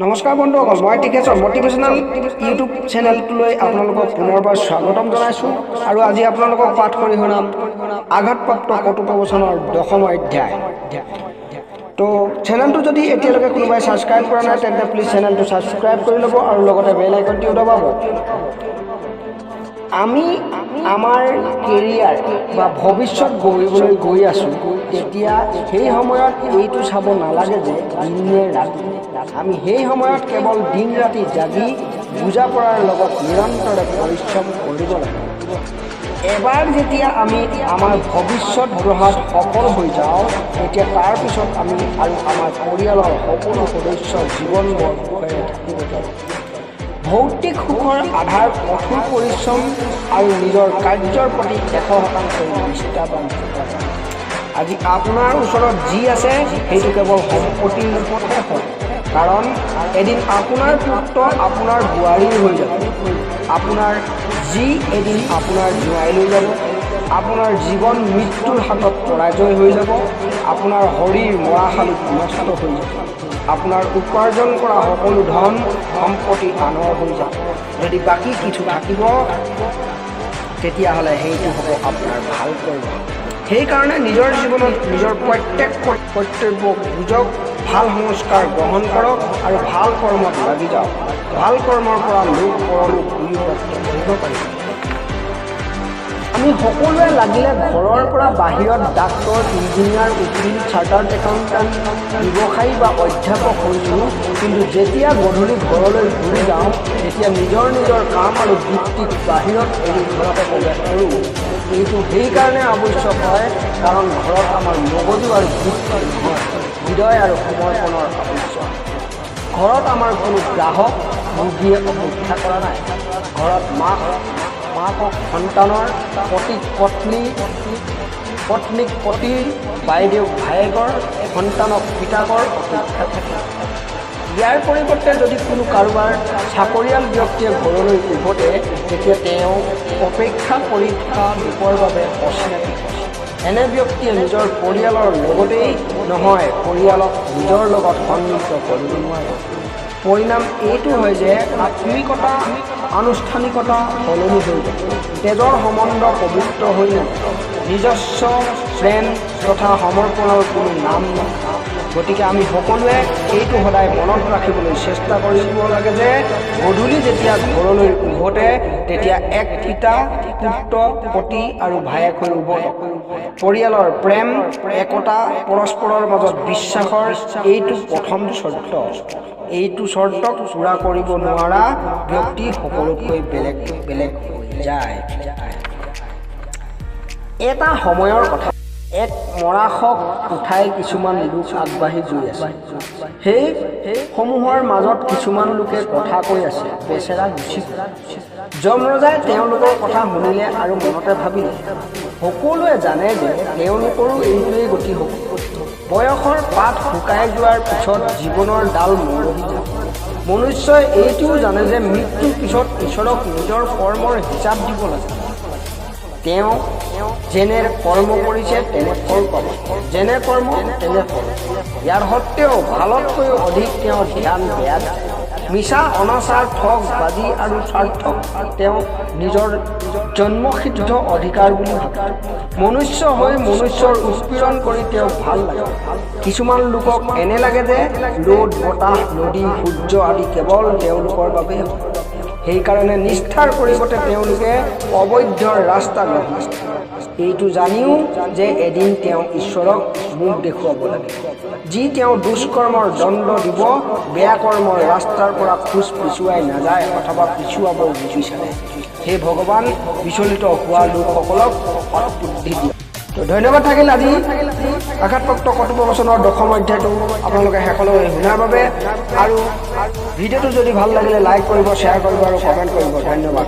নমস্কাৰ বন্ধুসকল, মই টিকেছৰ মটিভেশ্যনেল ইউটিউব চেনেলটোলৈ আপোনালোকক পুনৰবাৰ স্বাগতম জনাইছোঁ আৰু আজি আপোনালোকক পাঠ কৰি শুনাম আঘাতপ্ৰাপ্ত কথোপকথনৰ 10ম অধ্যায়। তো চেনেলটো যদি এতিয়ালৈকে কোনোবাই ছাবস্ক্ৰাইব কৰা নাই তেন্তে প্লিজ চেনেলটো ছাবস্ক্ৰাইব কৰি ল'ব আৰু লগতে বেল আইকনটিও দবাব। আমি আমাৰ কেৰিয়াৰ বা ভৱিষ্যত গঢ়িবলৈ গৈ আছোঁ, তেতিয়া সেই সময়ত এইটো চাব নালাগে যে দিনে ৰাতি আমি সেই সময়ত কেৱল দিন ৰাতি জাগি বুজা পৰাৰ লগত নিৰন্তৰে পৰিশ্ৰম কৰিব লাগে। এবাৰ যেতিয়া আমি আমাৰ ভৱিষ্যত গঢ়াত সফল হৈ যাওঁ, তেতিয়া তাৰপিছত আমি আৰু আমাৰ পৰিয়ালৰ সকলো সদস্যৰ জীৱনবোৰ সুখেৰে থাকিব পাৰোঁ। ভৌতিক সুখৰ আধাৰ কঠোৰ পৰিশ্ৰম আৰু নিজৰ কাৰ্যৰ প্ৰতি 100% নিষ্ঠাবান থকা। আজি আপোনাৰ ওচৰত যি আছে সেইটো কেৱল সম্পত্তিৰ ৰূপতহে হয়, কাৰণ এদিন আপোনাৰ পুত্ৰ আপোনাৰ বোৱাৰীৰ হৈ যাব, আপোনাৰ যি এদিন আপোনাৰ জোঁৱাই লৈ যাব, আপোনাৰ জীৱন মৃত্যুৰ হাতত পৰাজয় হৈ যাব, আপোনাৰ শৰীৰ মৰাশালীত নষ্ট হৈ যাব, আপোনাৰ উপাৰ্জন কৰা সকলো ধন সম্পত্তি আনৰ হৈ যাব। যদি বাকী কিছু থাকিব তেতিয়াহ'লে সেইটো হ'ব আপোনাৰ ভাল কৰ্ম। সেইকাৰণে নিজৰ জীৱনত নিজৰ প্ৰত্যেক কৰ্তব্য বুজক, ভাল সংস্কাৰ গ্ৰহণ কৰক আৰু ভাল কৰ্মত লাগি যাওক। ভাল কৰ্মৰ পৰা লোক পৰলোক দুয়ো প্ৰাপ্ত কৰিব পাৰিব। আমি সকলোৱে লাগিলে ঘৰৰ পৰা বাহিৰত ডাক্তৰ, ইঞ্জিনিয়াৰ, উকিল, চাৰ্টাৰ্ড একাউণ্টেণ্ট, ব্যৱসায়ী বা অধ্যাপক হৈছোঁ, কিন্তু যেতিয়া গধূলি ঘৰলৈ ঘূৰি যাওঁ তেতিয়া নিজৰ নিজৰ কাম আৰু বৃত্তিক বাহিৰত এৰি ঘৰতে প্ৰৱেশ কৰোঁ। এইটো সেইকাৰণে আৱশ্যক হয় কাৰণ ঘৰত আমাৰ মগজু আৰু বৃত্তি নহয়, হৃদয় আৰু সমৰ্পণৰ আৱশ্যক। ঘৰত আমাৰ কোনো গ্ৰাহক ৰোগীয়ে অপেক্ষা কৰা নাই। ঘৰত মাকক সন্তানৰ, পতিক পত্নীক পতিৰ, বাইদেউ ভায়েকৰ, সন্তানক পিতাকৰ অপেক্ষা থাকে। ইয়াৰ পৰিৱৰ্তে যদি কোনো কাৰোবাৰ চাকৰিয়াল ব্যক্তিয়ে ঘৰলৈ উভতে, তেতিয়া তেওঁ অপেক্ষা কৰি থকা লোকৰ বাবে অচিনাকি। এনে ব্যক্তিয়ে নিজৰ পৰিয়ালৰ লগতেই নহয়, পৰিয়ালক নিজৰ লগত সংযুক্ত কৰিব নোৱাৰে। পৰিণাম এইটো হয় যে আত্মিকতা, আনুষ্ঠানিকতা সলনি হৈ যায়, তেজৰ সম্বন্ধ পবিত্ৰ হৈ নাযায়, নিজস্ব প্ৰেম তথা সমৰ্পণৰ কোনো নাম নহয়। গতিকে আমি সকলোৱে এইটো সদায় মনত ৰাখিবলৈ চেষ্টা কৰিব লাগে যে গধূলি যেতিয়া ঘৰলৈ উভতে তেতিয়া এক পিতা, পুত্ৰ, পতি আৰু ভায়েক হৈ উভতক। পৰিয়ালৰ প্ৰেম, একতা, পৰস্পৰৰ মাজত বিশ্বাসৰ এইটো প্ৰথম চৰ্ত। এইটো চৰ্তক পূৰা কৰিব নোৱাৰা ব্যক্তি সকলোতকৈ বেলেগ বেলেগ হৈ যায়। এটা সময়ৰ কথা, এক মৰাশক উঠাই কিছুমান লোক আগবাঢ়ি গৈ আছে। সেই সমূহৰ মাজত কিছুমান লোকে কথা কৈ আছে, বেচেৰা গুচি গ'ল। যমৰজাই তেওঁলোকৰ কথা শুনিলে আৰু মনতে ভাবিলে, সকলোৱে জানে যে তেওঁলোকৰো এইটোৱেই গতি হ'ব। বয়সৰ পাত শুকাই যোৱাৰ পিছত জীৱনৰ ডাল মৰহি যায়। মনুষ্যই এইটোও জানে যে মৃত্যুৰ পিছত ঈশ্বৰক নিজৰ কৰ্মৰ হিচাপ দিব লাগে। তেওঁ যেনে কৰ্ম কৰিছে তেনে ফল পাব, যেনে কৰ্ম তেনে ফল। ইয়াৰ সত্ত্বেও ভালতকৈও অধিক তেওঁ ধ্যান বেয়া যায়। মিছা, অনাচাৰ, ঠগ, বাজি আৰু স্বাৰ্থক তেওঁ নিজৰ জন্মসিদ্ধ অধিকাৰ বুলি ভাবে। মনুষ্য হৈ মনুষ্যৰ উৎপীড়ন কৰি তেওঁক ভাল লাগে। কিছুমান লোকক এনে লাগে যে ৰ'দ, বতাহ, নদী, সূৰ্য আদি কেৱল তেওঁলোকৰ বাবেই হয়। সেইকাৰণে নিষ্ঠাৰ পৰিৱৰ্তে তেওঁলোকে অবৈধ ৰাস্তা গ্ৰহণ কৰে, এইটো জানিও যে এদিন তেওঁ ঈশ্বৰক মুখ দেখুৱাব লাগে, যি তেওঁ দুষ্কৰ্মৰ দণ্ড দিব, বেয়া কৰ্মৰ ৰাস্তাৰ পৰা খোজ পিছুৱাই নাযায় অথবা পিছুৱাব নিবিচাৰে। হে ভগৱান, বিচলিত হোৱা লোকসকলক সৎবুদ্ধি দিয়ক। তো ধন্যবাদ থাকিল আজি আঘাতপ্ৰাপ্ত কথোপকথনৰ 10ম অধ্যায়টো আপোনালোকে শেষলৈ শুনাৰ বাবে। আৰু ভিডিঅ'টো যদি ভাল লাগিলে লাইক কৰিব, শ্বেয়াৰ কৰিব আৰু কমেণ্ট কৰিব। ধন্যবাদ।